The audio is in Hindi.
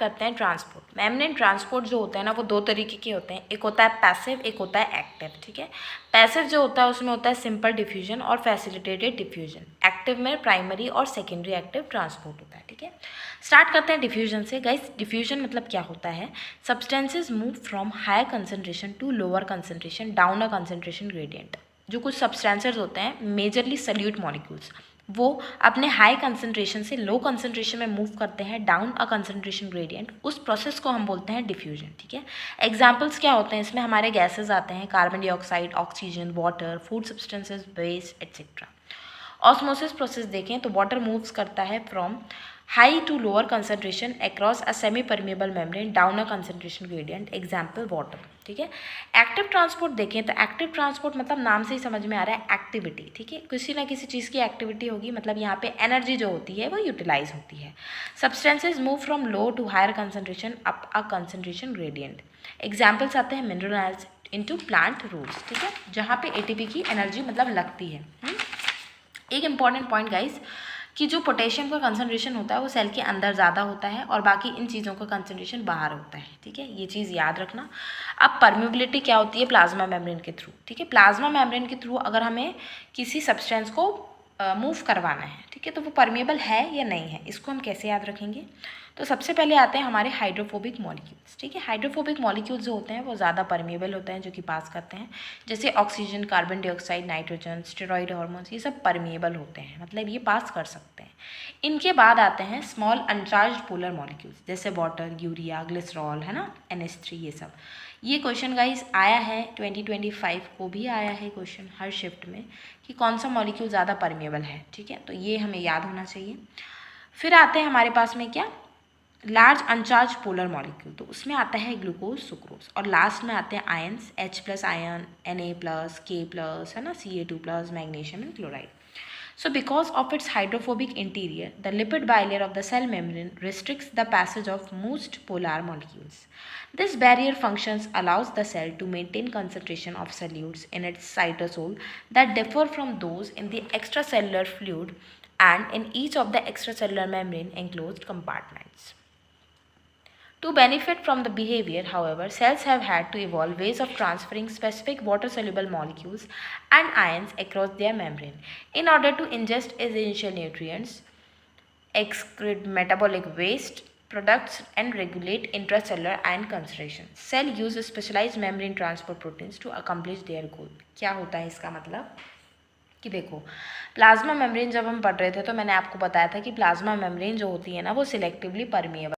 करते हैं ट्रांसपोर्ट। मेम्ब्रेन ट्रांसपोर्ट जो होता है ना वो दो तरीके के होते हैं, एक होता है पैसिव, एक होता है एक्टिव। ठीक है, पैसिव जो होता है उसमें होता है सिंपल डिफ्यूजन और फैसिलिटेटेड डिफ्यूजन। एक्टिव में प्राइमरी और सेकेंडरी एक्टिव ट्रांसपोर्ट होता है। ठीक है, स्टार्ट करते हैं डिफ्यूजन से। गाइस, डिफ्यूजन मतलब क्या होता है? Substances move from higher concentration to lower concentration down a concentration gradient. जो कुछ सब्सटेंसेज होते हैं, मेजरली सल्यूट मॉलिक्यूल्स, वो अपने हाई कंसनट्रेशन से लो कंसनट्रेशन में मूव करते हैं डाउन अ कंसनट्रेशन ग्रेडियंट। उस प्रोसेस को हम बोलते हैं डिफ्यूजन। ठीक है, एग्जांपल्स क्या होते हैं इसमें? हमारे गैसेस आते हैं, carbon dioxide, oxygen, water, food substances, waste etcetera. Osmosis process देखें तो वाटर मूव्स करता है from high to lower concentration across a semi permeable membrane down a concentration gradient, example water. ठीक है, एक्टिव ट्रांसपोर्ट देखें तो एक्टिव ट्रांसपोर्ट मतलब नाम से ही समझ में आ रहा है एक्टिविटी। ठीक है, किसी ना किसी चीज़ की एक्टिविटी होगी, मतलब यहाँ पे एनर्जी जो होती है वो यूटिलाइज होती है। Substances move from low to higher concentration up a concentration gradient. Examples आते हैं मिनरल्स इनटू प्लांट रूट्स। ठीक है, जहाँ पे एटीपी की एनर्जी मतलब लगती है। एक इम्पॉर्टेंट पॉइंट गाइस, कि जो पोटेशियम का कंसनट्रेशन होता है वो सेल के अंदर ज़्यादा होता है और बाकी इन चीज़ों का कंसनट्रेशन बाहर होता है। ठीक है, ये चीज़ याद रखना। अब परमेबिलिटी क्या होती है प्लाज्मा मेम्ब्रेन के थ्रू? ठीक है, प्लाज्मा मेम्ब्रेन के थ्रू अगर हमें किसी सब्सटेंस को मूव करवाना है, ठीक है, तो वो परमेबल है या नहीं है, इसको हम कैसे याद रखेंगे? तो सबसे पहले आते हैं हमारे हाइड्रोफोबिक मॉलिक्यूल्स। ठीक है, हाइड्रोफोबिक मॉलिक्यूल्स जो होते हैं वो ज़्यादा परमेबल होते हैं, जो कि पास करते हैं, जैसे oxygen, carbon dioxide, nitrogen, steroid hormones, ये सब परमेबल होते हैं, मतलब ये पास कर सकते हैं। इनके बाद आते हैं स्मॉल अनचार्ज पोलर मॉलिक्यूल्स, जैसे वाटर, यूरिया, ग्लिसरॉल, है ना, NH3, ये सब। ये क्वेश्चन गाइस आया है 2025 को भी आया है क्वेश्चन हर शिफ्ट में, कि कौन सा मॉलिक्यूल ज़्यादा परमेबल है। ठीक है, तो ये हमें याद होना चाहिए। फिर आते हैं हमारे पास में क्या, लार्ज अनचार्ज पोलर मॉलिक्यूल, तो उसमें आता है ग्लूकोज, सुक्रोज, और लास्ट में आते हैं ions, H+ ion, Na+, K+, है ना, Ca2+, magnesium and chloride. So because of its hydrophobic interior, the lipid bilayer of the cell membrane restricts the passage of most polar molecules. This barrier functions allows the cell to maintain concentration of solutes in its cytosol that differ from those in the extracellular fluid and in each of the extracellular membrane enclosed compartments. To benefit from the behavior, however, cells have had to evolve ways of transferring specific water-soluble molecules and ions across their membrane in order to ingest essential nutrients, excrete metabolic waste products, and regulate intracellular ion concentration. Cell use specialized membrane transport proteins to accomplish their goal. क्या होता है इसका मतलब? कि देखो, प्लाज्मा मेम्ब्रेन जब हम पढ़ रहे थे तो मैंने आपको बताया था कि प्लाज्मा मेम्ब्रेन जो होती है ना वो सिलेक्टिवली परमिएबल